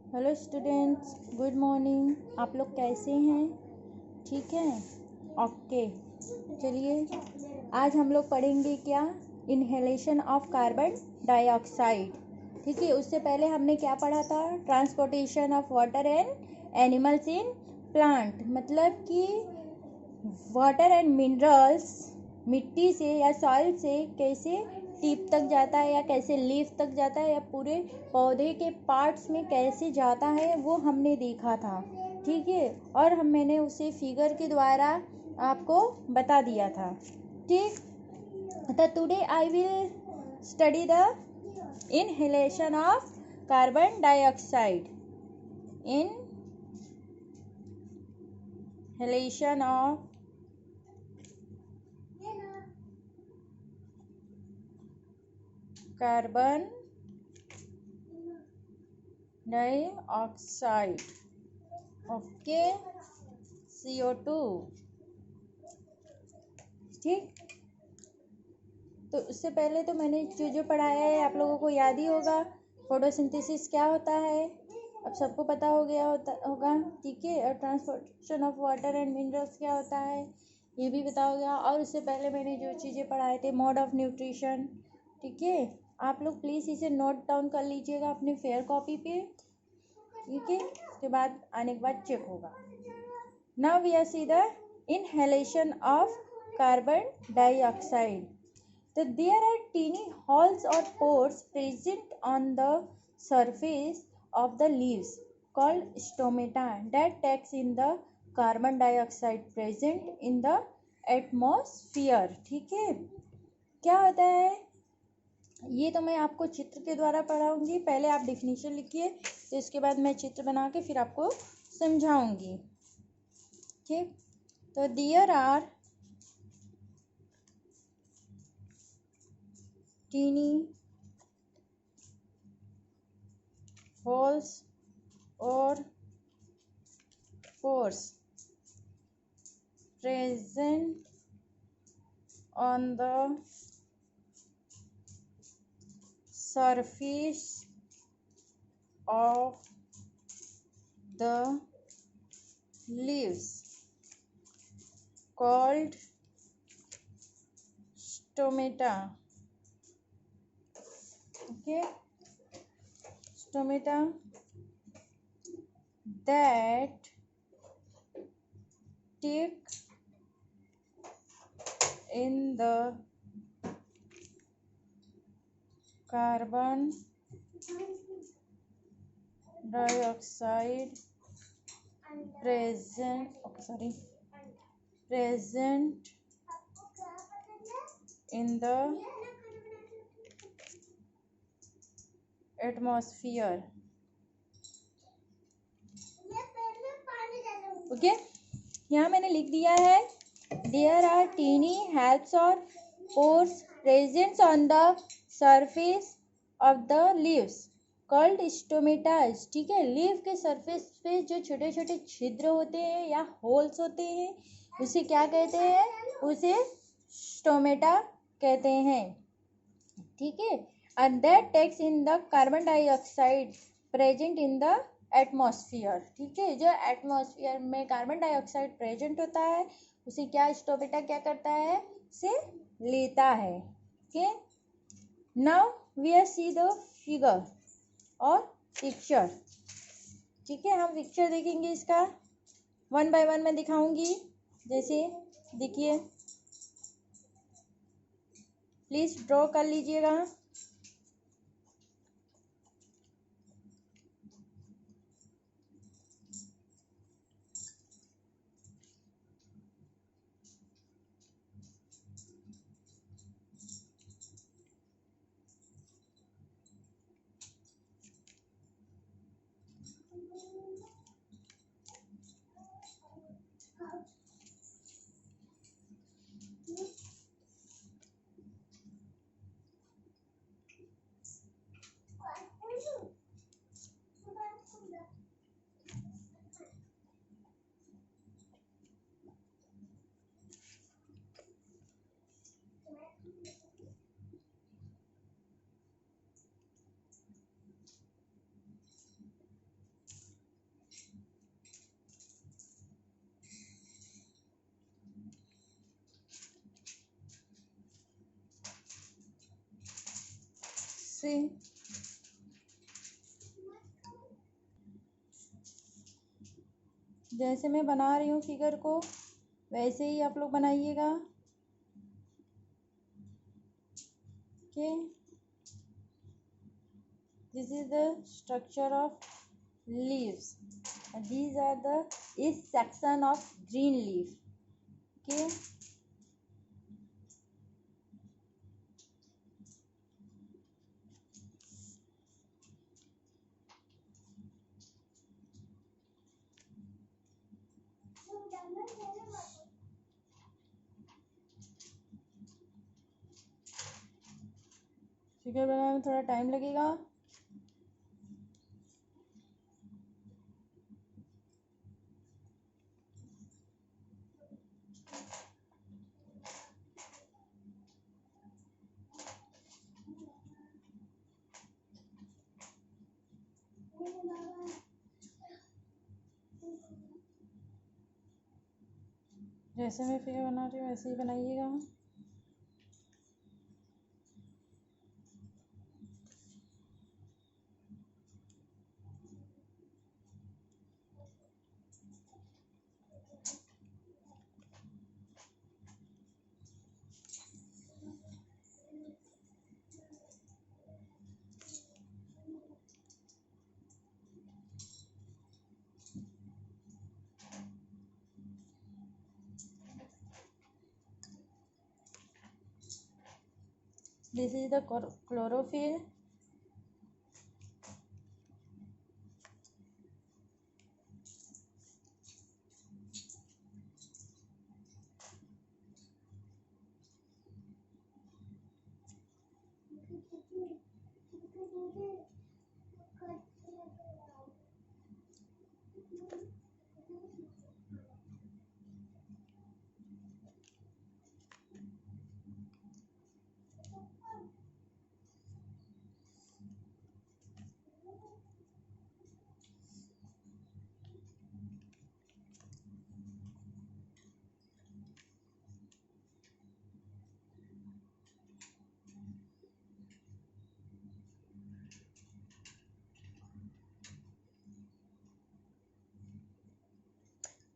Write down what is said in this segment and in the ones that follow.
Hello students, good morning. आप लोग कैसे हैं? ठीक है, ओके। चलिए, आज हम लोग पढ़ेंगे क्या? Inhalation of carbon dioxide. ठीक है, उससे पहले हमने क्या पढ़ा था? Transportation of water and animals in plant. मतलब कि वाटर एंड मिनरल्स मिट्टी से या सॉइल से कैसे टिप तक जाता है, या कैसे लीफ तक जाता है, या पूरे पौधे के पार्ट्स में कैसे जाता है, वो हमने देखा था। ठीक है, और मैंने उसे फिगर के द्वारा आपको बता दिया था। ठीक, तो today I will study the inhalation of carbon dioxide. Inhalation of carbon dioxide, okay, CO2। ठीक, तो उससे पहले तो मैंने जो पढ़ाया है आप लोगों को याद ही होगा। फोटोसिंथेसिस क्या होता है अब सबको पता हो गया होगा। ठीक है, और transportation of water and minerals क्या होता है ये भी पता हो गया। और उससे पहले मैंने जो चीज़ें पढ़ाए थे, मोड ऑफ न्यूट्रिशन। ठीक है, आप लोग प्लीज़ इसे नोट डाउन कर लीजिएगा अपने फेयर कॉपी पे। ठीक है, उसके बाद आने के बाद चेक होगा। Now we are see the inhalation of carbon dioxide. So there are teeny holes or pores present on the surface of the leaves called stomata that takes in the carbon dioxide present in the atmosphere. ठीक है, क्या होता है ये तो मैं आपको चित्र के द्वारा पढ़ाऊंगी। पहले आप डिफिनीशन लिखिए, तो इसके बाद मैं चित्र बना के फिर आपको समझाऊंगी। ठीक, तो there are teeny holes or pores present on the surface of the leaves called stomata. Okay, stomata that take in the carbon dioxide present in the atmosphere. Okay, यहाँ मैंने लिख दिया है देयर आर टीनी हेल्प्स और pores presents on the surface of the leaves called stomatas. ठीक है, leave के surface पे जो छोटे छोटे छिद्र होते हैं या होल्स होते हैं उसे क्या कहते हैं? उसे स्टोमेटा कहते हैं। ठीक है, and that takes in the carbon dioxide present in the atmosphere. ठीक है, जो एटमॉस्फियर में कार्बन डाइऑक्साइड प्रेजेंट होता है उसे क्या स्टोमेटा क्या करता है? से लेता है। Okay, now we are see the figure और पिक्चर। ठीक है, हम पिक्चर देखेंगे, इसका वन बाय वन मैं दिखाऊंगी। जैसे देखिए, प्लीज ड्रॉ कर लीजिएगा। सी जैसे मैं बना रही हूँ फिगर को वैसे ही आप लोग बनाइएगा। Okay, this is the structure of leaves and these are the is section of green leaf. Okay, figure बनाने में थोड़ा टाइम लगेगा। जैसे मैं फिगर बना रही हूँ वैसे ही बनाइएगा। This is the chlorophyll.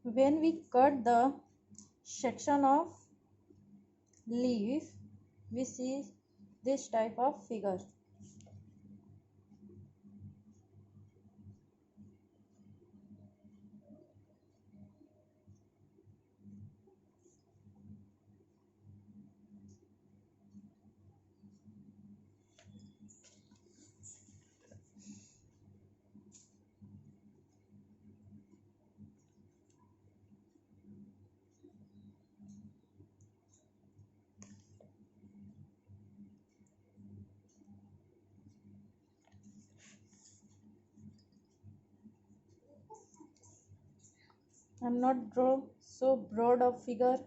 When we cut the section of leaf, we see this type of figure. I'm not draw so broad of figure,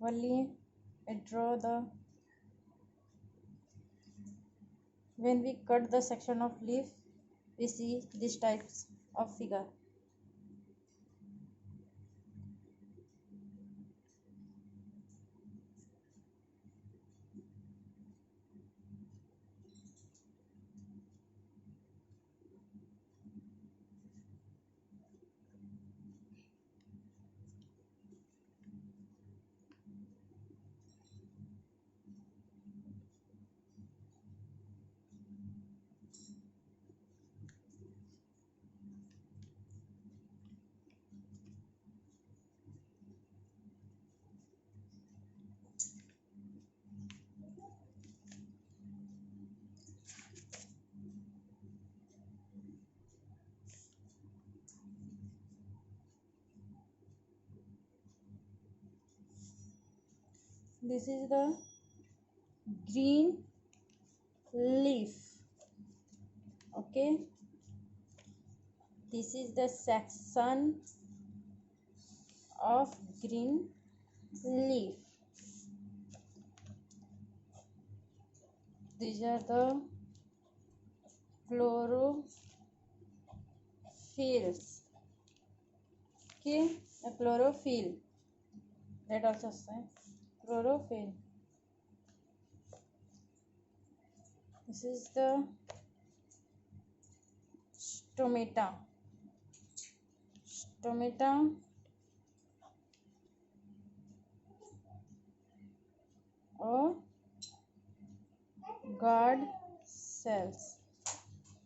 only I draw the when we cut the section of leaf we see this types of figure. This is the green leaf. Okay, this is the section of green leaf. These are the chlorophylls. Okay, a chlorophyll. That also say chlorophyll. This is the stomata. Stomata और guard cells.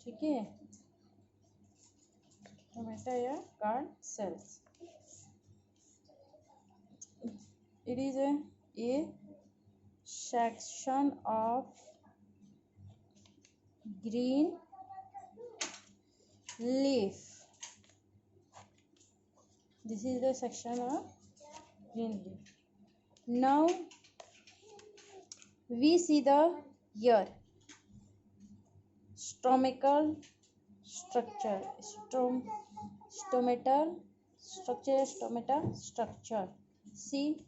ठीक है, stomata या guard cells. It is a section of green leaf. This is the section of green leaf. Now we see the ear. Stomatal structure. Stomatal structure. Stomata structure. See,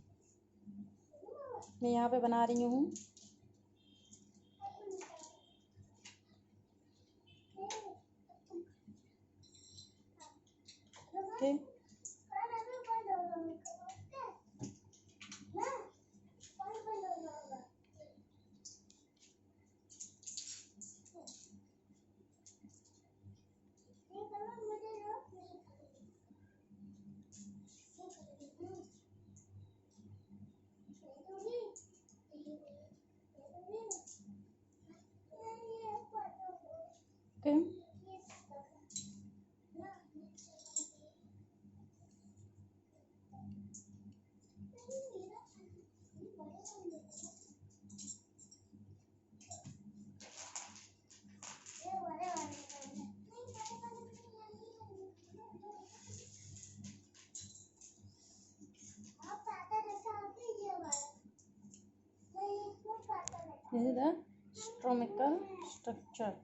मैं यहाँ पे बना रही हूँ. Okay, okay. This is the stomachal structure.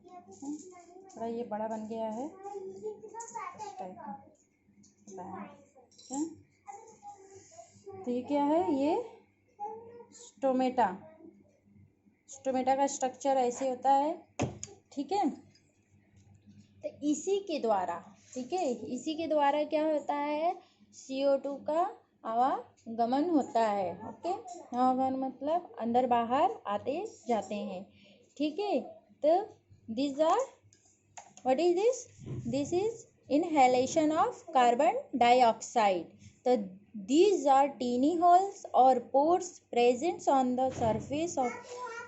थोड़ा ये बड़ा बन गया है इस टाइप का. तो ये क्या है, ये स्टोमेटा. स्टोमेटा का स्ट्रक्चर ऐसे होता है. ठीक है, तो इसी के द्वारा, ठीक है, इसी के द्वारा क्या होता है, CO2 का आवागमन होता है. ओके, आवागमन मतलब अंदर बाहर आते जाते हैं. ठीक है, तो this are, what is this? This is inhalation of carbon dioxide. So these are teeny holes or pores present on the surface of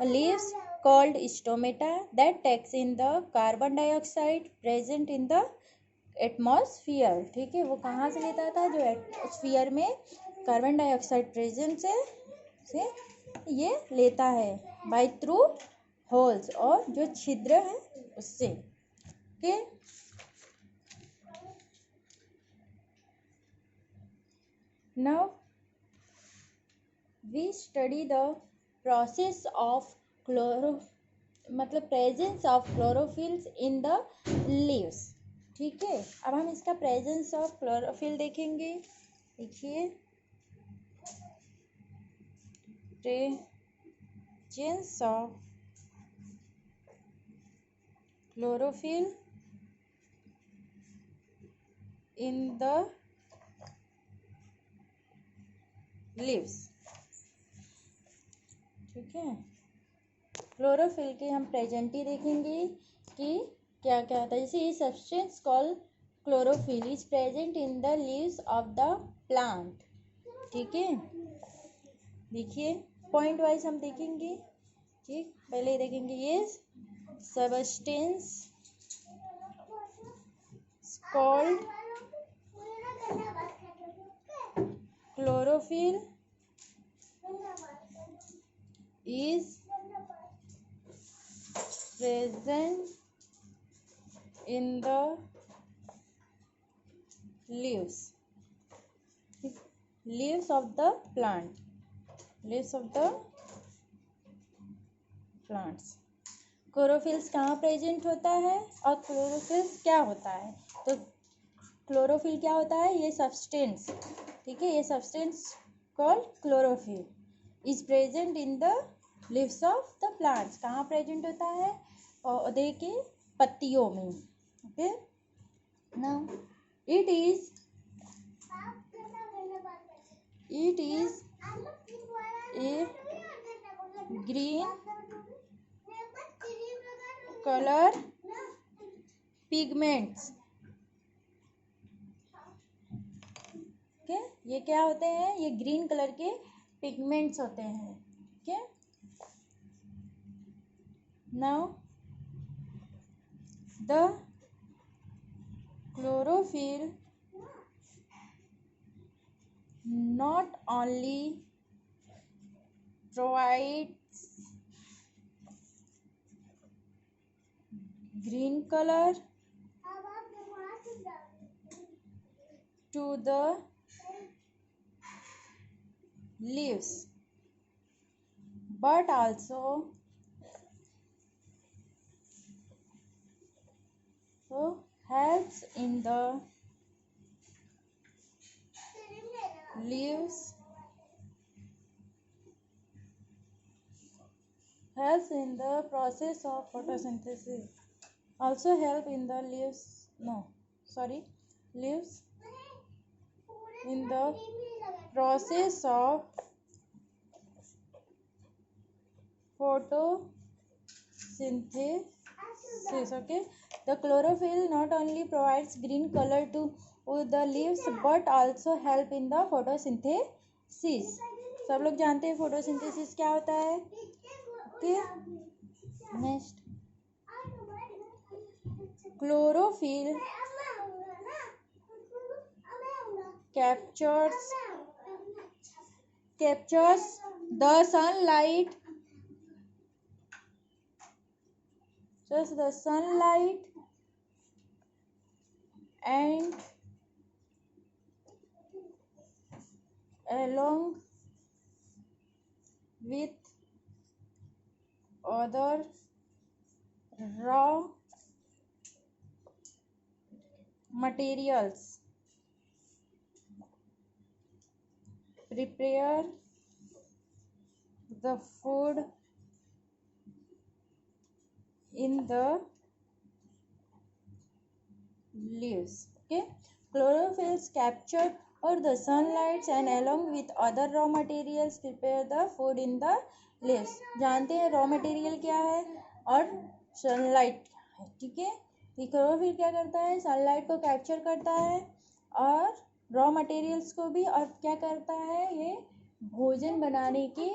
leaves called stomata that takes in the carbon dioxide present in the atmosphere. ठीक है, वो कहाँ से लेता था, जो atmosphere में carbon dioxide present से ये लेता है बाय थ्रू होल्स, और जो छिद्र है उससे. Okay, now we study the process of presence of chlorophylls in the leaves. ठीक है, अब हम इसका प्रेजेंस ऑफ क्लोरोफिल देखेंगे. देखिए, presence of chlorophyll in the leaves. ठीक है, क्लोरोफिल के हम प्रेजेंटी देखेंगे कि क्या क्या होता है. जैसे substance called chlorophyll is present in the leaves of the plant. ठीक है, देखिए पॉइंट वाइज हम देखेंगे. ठीक, पहले देखेंगे ये substance called chlorophyll is present in the leaves of the plant. Leaves of the plants. Chlorophylls कहाँ प्रेजेंट होता है और क्लोरोफिल्स क्या होता है. तो क्लोरोफिल क्या होता है, ये सब्सटेंस. ठीक है, ये substance called chlorophyll is present in the leaves of the plants. कहाँ प्रेजेंट होता है, पौधे के पत्तियों में. Okay, now it is a green colour pigments. Okay, ये क्या होते हैं? ये ग्रीन कलर के पिगमेंट्स होते हैं। Okay, now the chlorophyll not only provides green color to the leaves but also helps in the leaves helps in the process of photosynthesis, also help in the leaves in the process of photosynthesis. Okay, the chlorophyll not only provides green color to the leaves but also help in the photosynthesis. सब लोग जानते हैं photosynthesis क्या होता है? Okay, next, chlorophyll captures the sunlight, and along with other raw materials prepare the food in the leaves. Okay, chlorophylls capture or the sunlight and along with other raw materials prepare the food in the leaves. जानते हैं raw material क्या है और sunlight है, ठीक है। ये chlorophyll क्या करता है? सनलाइट को कैप्चर करता है और रॉ मटेरियल्स को भी, और क्या करता है? ये भोजन बनाने के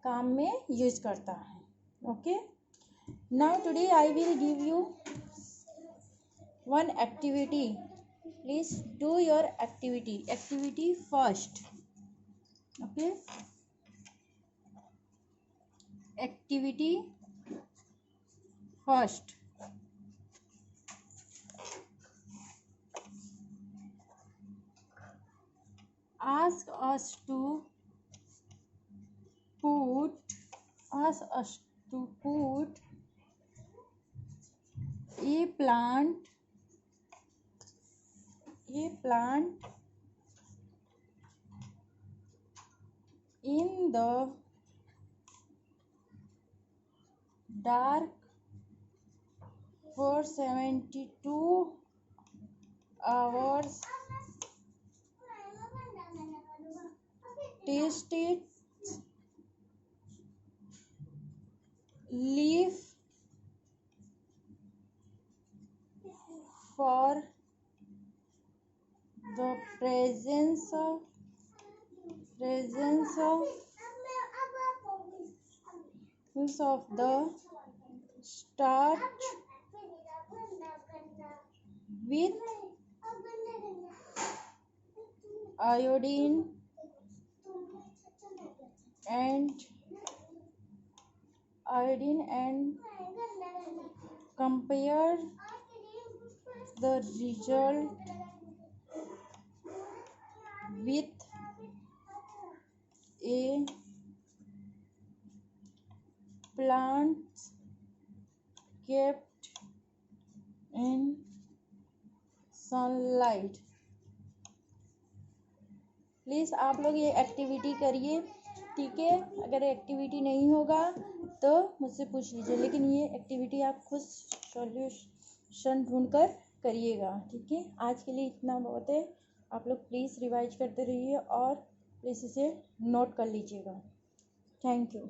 काम में यूज करता है। Okay, now today I will give you one activity. Please do your activity first. Okay, activity first. Ask us to put a plant in the dark for 72 hours. Taste its leaf for the presence of the starch with iodine and compare the result with a plant kept in sunlight. Please आप लोग ये activity करिए, ठीक है। अगर activity नहीं होगा तो मुझसे पूछ लीजिए, लेकिन ये एक्टिविटी आप खुद सॉल्यूशन ढूंढकर करिएगा, ठीक है। आज के लिए इतना बहुत है। आप लोग प्लीज़ रिवाइज करते रहिए और प्लीज़ इसे नोट कर लीजिएगा। Thank you.